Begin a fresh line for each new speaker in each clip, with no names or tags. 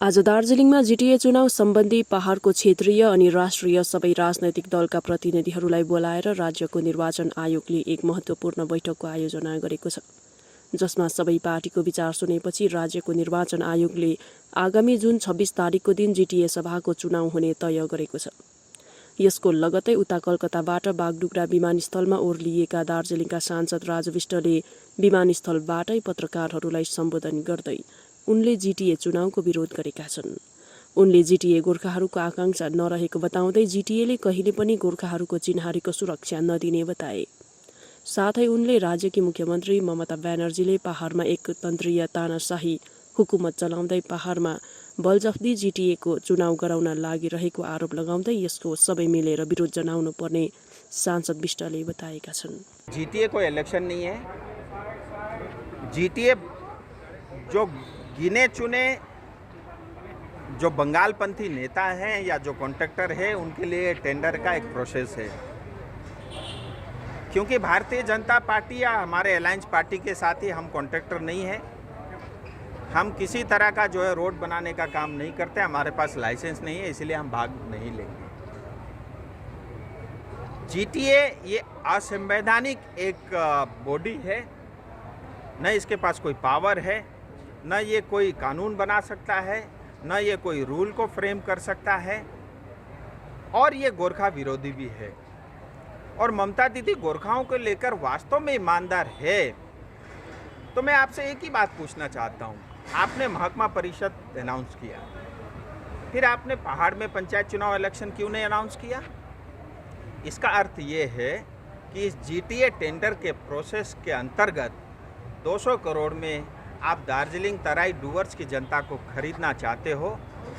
आज दार्जिलिङमा जीटीए चुनाव सम्बन्धी पहाडको क्षेत्रीय अनि राष्ट्रिय सबै राजनैतिक दलका प्रतिनिधिहरूलाई बोलाएर राज्यको निर्वाचन आयोगले एक महत्त्वपूर्ण बैठकको आयोजना गरेको छ, जसमा सबै पार्टीको विचार सुनेपछि राज्यको निर्वाचन आयोगले आगामी जुन 26 तारिकको दिन जीटीए सभाको चुनाव हुने तय गरेको छ। यसको लगत्तै उता कलकत्ताबाट बागडुग्रा विमानस्थलमा ओर्लिएका दार्जिलिङका सांसद राजु विष्टले विमानस्थलबाटै पत्रकारहरूलाई सम्बोधन गर्दै उनले जीटीए चुनावको विरोध गरेका छन्। उनले जीटीए गोर्खाहरूको आकांक्षा नरहेको बताउँदै जीटीएले कहिले पनि गोर्खाहरूको चिन्हारीको सुरक्षा नदिने बताए। साथै उनले राज्यकी मुख्यमन्त्री ममता ब्यानर्जीले पहाडमा एकतन्त्रीय तानाशाही हुकुमत चलाउँदै पहाडमा बलजफ्ती जीटीएको चुनाव गराउन लागिरहेको आरोप लगाउँदै यसको सबै मिलेर विरोध जनाउनु पर्ने सांसद विष्टले बताएका छन्।
जीटीए कोई इलेक्शन नहीं है। जीटीए जो गिने चुने जो बंगालपंथी नेता हैं या जो कॉन्ट्रैक्टर है उनके लिए टेंडर का एक प्रोसेस है, क्योंकि भारतीय जनता पार्टी या हमारे अलायंस पार्टी के साथ ही हम कॉन्ट्रैक्टर नहीं है। हम किसी तरह का जो है रोड बनाने का काम नहीं करते, हमारे पास लाइसेंस नहीं है, इसलिए हम भाग नहीं लेंगे। जीटीए ये असंवैधानिक एक बॉडी है, न इसके पास कोई पावर है, न ये कोई कानून बना सकता है, न ये कोई रूल को फ्रेम कर सकता है, और ये गोरखा विरोधी भी है। और ममता दीदी गोरखाओं को लेकर वास्तव में ईमानदार है तो मैं आपसे एक ही बात पूछना चाहता हूँ। आपने महकमा परिषद अनाउंस किया, फिर आपने पहाड़ में पंचायत चुनाव इलेक्शन क्यों नहीं अनाउंस किया? इसका अर्थ ये है कि इस जीटीए टेंडर के प्रोसेस के अंतर्गत 200 करोड़ में आप दार्जिलिंग तराई डूवर्स की जनता को खरीदना चाहते हो।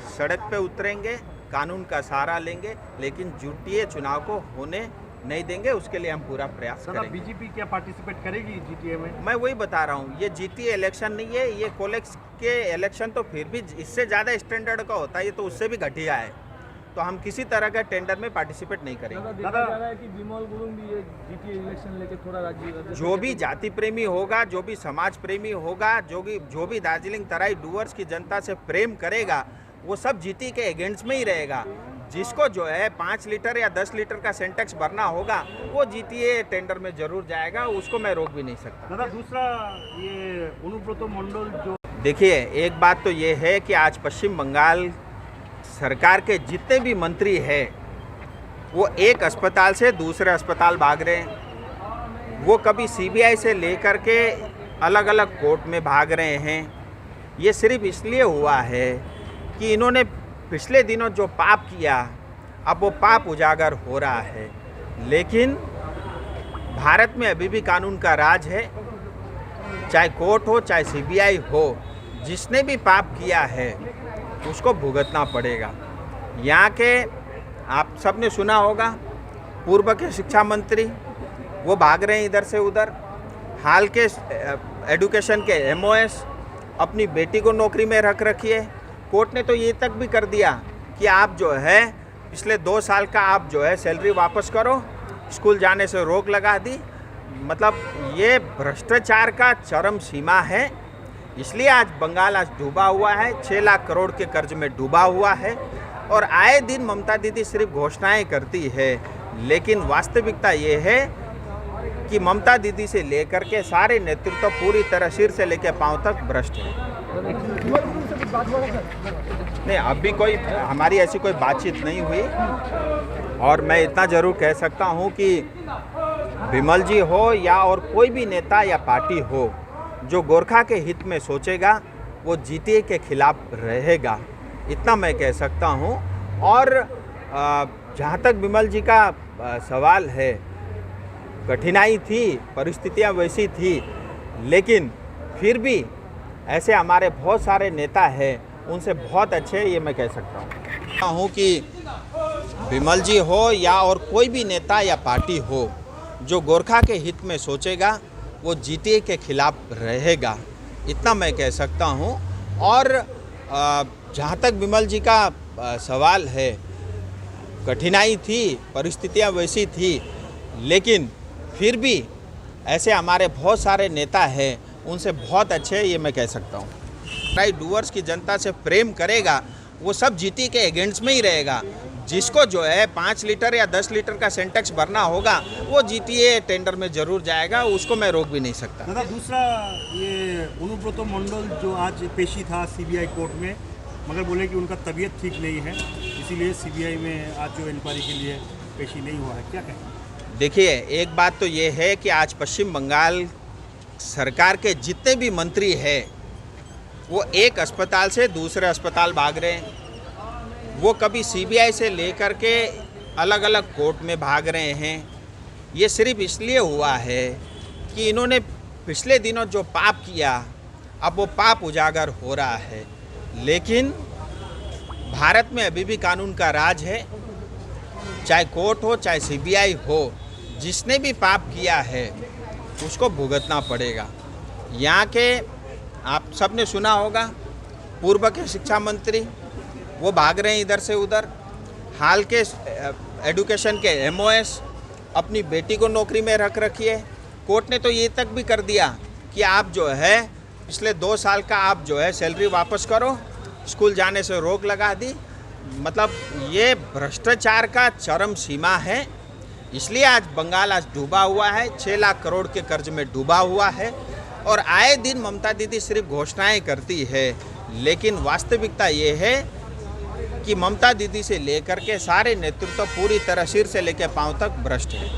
सड़क पे उतरेंगे, कानून का सहारा लेंगे, लेकिन जीटीए चुनाव को होने नहीं देंगे। उसके लिए हम पूरा प्रयास करेंगे।
बीजेपी क्या पार्टिसिपेट करेगी जीटीए में?
मैं वही बता रहा हूँ, ये जीटीए इलेक्शन नहीं है, ये कोलेक्स के इलेक्शन तो फिर भी इससे ज़्यादा स्टैंडर्ड का होता है, ये तो उससे भी घटिया है। तो हम किसी तरह का टेंडर में पार्टिसिपेट नहीं करेंगे।
देखा जा रहा है कि विमल गुरुंग भी ये जीटीए इलेक्शन लेके थोड़ा राज्य
जो भी जाति प्रेमी होगा, जो भी समाज प्रेमी होगा, जो भी दार्जिलिंग तराई डूवर्स की जनता से प्रेम करेगा, वो सब जीटी के अगेंस्ट में ही रहेगा। जिसको जो है 5 लीटर या 10 लीटर का सेंटेक्स भरना होगा वो जीटीए टेंडर में जरूर जाएगा, उसको मैं रोक भी नहीं सकता।
दादा, दूसरा ये अनुब्रत मंडल जो
देखिए, एक बात तो ये है कि आज पश्चिम बंगाल सरकार के जितने भी मंत्री हैं वो एक अस्पताल से दूसरे अस्पताल भाग रहे हैं। वो कभी सीबीआई से लेकर के अलग अलग कोर्ट में भाग रहे हैं। ये सिर्फ इसलिए हुआ है कि इन्होंने पिछले दिनों जो पाप किया, अब वो पाप उजागर हो रहा है। लेकिन भारत में अभी भी कानून का राज है, चाहे कोर्ट हो चाहे सीबीआई हो, जिसने भी पाप किया है उसको भुगतना पड़ेगा। यहाँ के आप सब ने सुना होगा, पूर्व के शिक्षा मंत्री वो भाग रहे हैं इधर से उधर। हाल के एजुकेशन के एमओएस अपनी बेटी को नौकरी में रख रखी है। कोर्ट ने तो ये तक भी कर दिया कि आप जो है पिछले 2 साल का आप जो है सैलरी वापस करो, स्कूल जाने से रोक लगा दी। मतलब ये भ्रष्टाचार का चरम सीमा है। इसलिए आज बंगाल आज डूबा हुआ है, 6 लाख करोड़ के कर्ज में डूबा हुआ है। और आए दिन ममता दीदी सिर्फ घोषणाएं करती है, लेकिन वास्तविकता ये है कि ममता दीदी से लेकर के सारे नेतृत्व पूरी तरह सिर से लेकर पांव तक भ्रष्ट है। नहीं, अभी कोई हमारी ऐसी कोई बातचीत नहीं हुई। और मैं इतना जरूर कह सकता हूँ कि विमल जी हो या और कोई भी नेता या पार्टी हो, जो गोरखा के हित में सोचेगा वो जीटीए के खिलाफ रहेगा, इतना मैं कह सकता हूँ। और जहाँ तक विमल जी का सवाल है, कठिनाई थी, परिस्थितियाँ वैसी थी, लेकिन फिर भी ऐसे हमारे बहुत सारे नेता हैं, उनसे बहुत अच्छे, ये मैं कह सकता हूँ कि विमल जी हो या और कोई भी नेता या पार्टी हो, जो गोरखा के हित में सोचेगा वो जीटीए के खिलाफ रहेगा, इतना मैं कह सकता हूँ। और जहाँ तक विमल जी का सवाल है, कठिनाई थी, परिस्थितियाँ वैसी थी, लेकिन फिर भी ऐसे हमारे बहुत सारे नेता हैं, उनसे बहुत अच्छे, ये मैं कह सकता हूँ। राइट डूअर्स की जनता से प्रेम करेगा वो सब जीटी के अगेंस्ट में ही रहेगा। जिसको जो है 5 लीटर या 10 लीटर का सेंटेक्स भरना होगा वो जीटीए टेंडर में जरूर जाएगा, उसको मैं रोक भी नहीं सकता।
दादा दूसरा ये अनुब्रत मंडल जो आज पेशी था सीबीआई कोर्ट में, मगर बोले कि उनका तबीयत ठीक नहीं है, इसीलिए सीबीआई में आज जो इंक्वायरी के लिए पेशी नहीं हुआ है, क्या कहें?
देखिए, एक बात तो ये है कि आज पश्चिम बंगाल सरकार के जितने भी मंत्री हैं वो एक अस्पताल से दूसरे अस्पताल भाग रहे हैं। वो कभी सीबीआई से लेकर के अलग अलग कोर्ट में भाग रहे हैं। ये सिर्फ इसलिए हुआ है कि इन्होंने पिछले दिनों जो पाप किया अब वो पाप उजागर हो रहा है। लेकिन भारत में अभी भी कानून का राज है, चाहे कोर्ट हो चाहे सीबीआई हो, जिसने भी पाप किया है उसको भुगतना पड़ेगा। यहाँ के आप सबने सुना होगा पूर्व के शिक्षा मंत्री वो भाग रहे हैं इधर से उधर। हाल के एजुकेशन के एमओएस अपनी बेटी को नौकरी में रख रखी है। कोर्ट ने तो ये तक भी कर दिया कि आप जो है पिछले 2 साल का आप जो है सैलरी वापस करो, स्कूल जाने से रोक लगा दी। मतलब ये भ्रष्टाचार का चरम सीमा है। इसलिए आज बंगाल आज डूबा हुआ है, 6 लाख करोड़ के कर्ज में डूबा हुआ है। और आए दिन ममता दीदी सिर्फ घोषणाएं करती है, लेकिन वास्तविकता ये है कि ममता दीदी से लेकर के सारे नेतृत्व पूरी तरह सिर से लेकर पांव तक भ्रष्ट है।